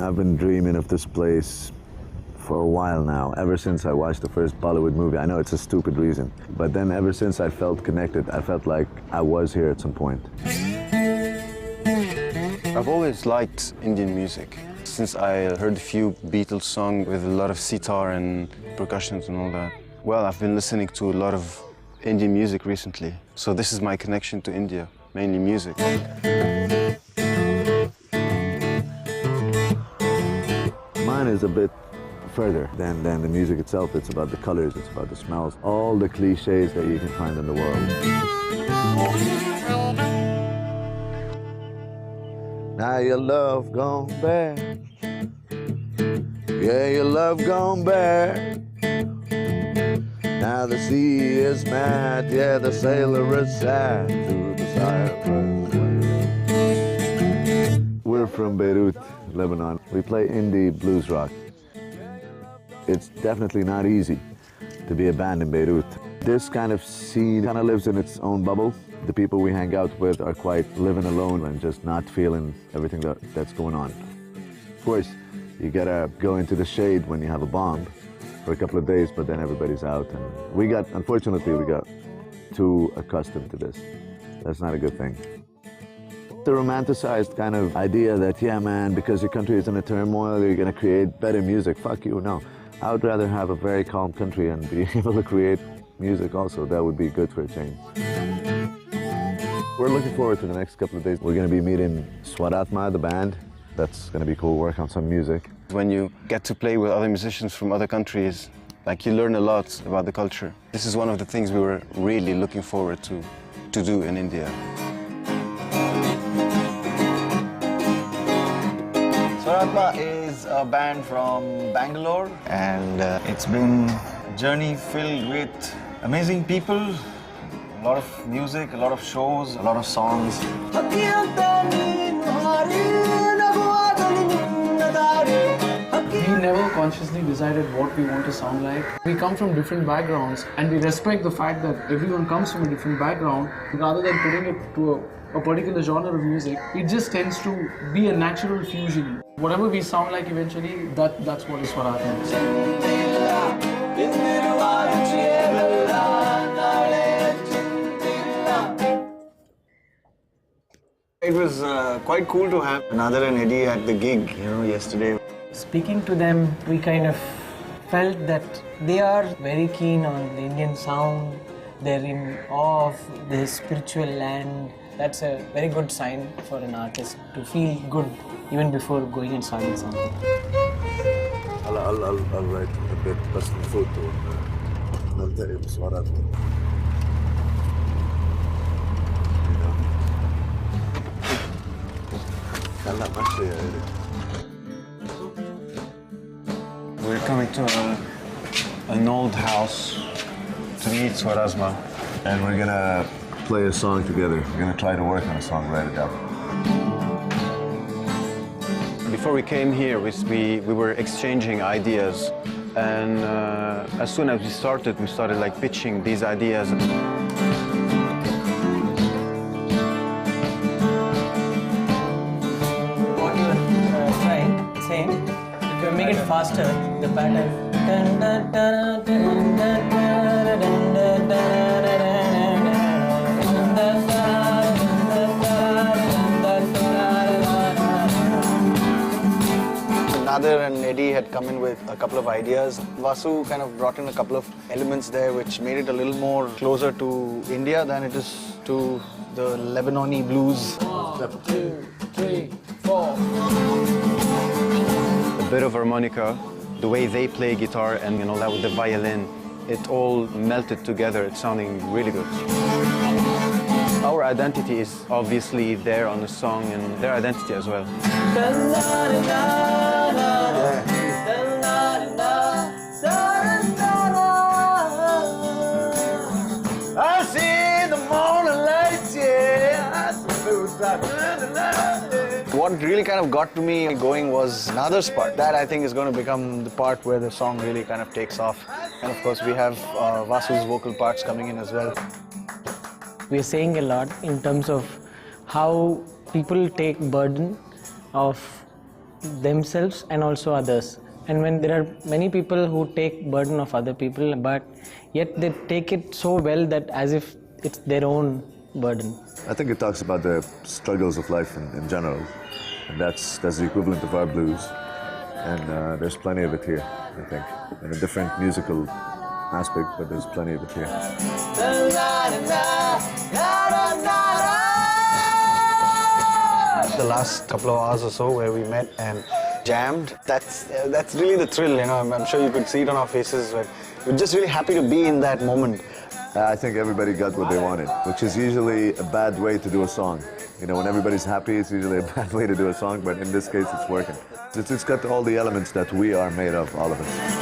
I've been dreaming of this place for a while now, ever since I watched the first Bollywood movie. I know it's a stupid reason, but then ever since I felt connected, I felt like I was here at some point. I've always liked Indian music. Since I heard a few Beatles songs with a lot of sitar and percussions and all that. Well, I've been listening to a lot of Indian music recently. So this is my connection to India, mainly music. Mine is a bit further than the music itself. It's about the colors, it's about the smells, all the cliches that you can find in the world. Now your love gone bad. Yeah, your love gone bad. Now the sea is mad. Yeah, the sailor is sad to the Cyprus. We're from Beirut, Lebanon. We play indie blues rock. It's definitely not easy to be a band in Beirut. This kind of scene kind of lives in its own bubble. The people we hang out with are quite living alone and just not feeling everything that's going on. Of course, you gotta go into the shade when you have a bomb for a couple of days, but then everybody's out. And unfortunately, we got too accustomed to this. That's not a good thing. The romanticized kind of idea that, yeah, man, because your country is in a turmoil, you're gonna create better music. Fuck you, no. I would rather have a very calm country and be able to create music also. That would be good for a change. We're looking forward to the next couple of days. We're gonna be meeting Swaratma, the band. That's gonna be cool, work on some music. When you get to play with other musicians from other countries, like you learn a lot about the culture. This is one of the things we were really looking forward to do in India. Swaratma is a band from Bangalore, and it's been a journey filled with amazing people, a lot of music, a lot of shows, a lot of songs. We never consciously decided what we want to sound like. We come from different backgrounds and we respect the fact that everyone comes from a different background. Rather than putting it to a particular genre of music, it just tends to be a natural fusion. Whatever we sound like eventually, that's what is Swaratma. It was quite cool to have Nader and Eddie at the gig, yesterday. Speaking to them, we kind of felt that they are very keen on the Indian sound. They're in awe of this spiritual land. That's a very good sign for an artist to feel good even before going and starting something. I'll write a bit personal photo and tell you Swaratma. We're coming to an old house to meet Swaratma. And we're gonna play a song together. We're gonna try to work on a song, write it down. Before we came here, we were exchanging ideas. And as soon as we started like pitching these ideas. If you make it faster, the pattern. Nader and Eddie had come in with a couple of ideas. Vasu kind of brought in a couple of elements there which made it a little more closer to India than it is to the Lebanese blues. 1, 2, 3, 4. A bit of harmonica, the way they play guitar and that with the violin, it all melted together. It's sounding really good. Our identity is obviously there on the song and their identity as well. I see the morning lights, yeah. What really kind of got to me going was Nader's part. That I think is going to become the part where the song really kind of takes off. And of course we have Vasu's vocal parts coming in as well. We're saying a lot in terms of how people take burden of themselves and also others. And when there are many people who take burden of other people, but yet they take it so well that as if it's their own burden. I think it talks about the struggles of life in general, and that's the equivalent of our blues. And there's plenty of it here, I think, in a different musical aspect, but there's plenty of it here. The last couple of hours or so where we met and jammed, that's really the thrill, you know. I'm sure you could see it on our faces, but we're just really happy to be in that moment. I think everybody got what they wanted, which is usually a bad way to do a song. You know, when everybody's happy, it's usually a bad way to do a song, but in this case, it's working. It's got all the elements that we are made of, all of us.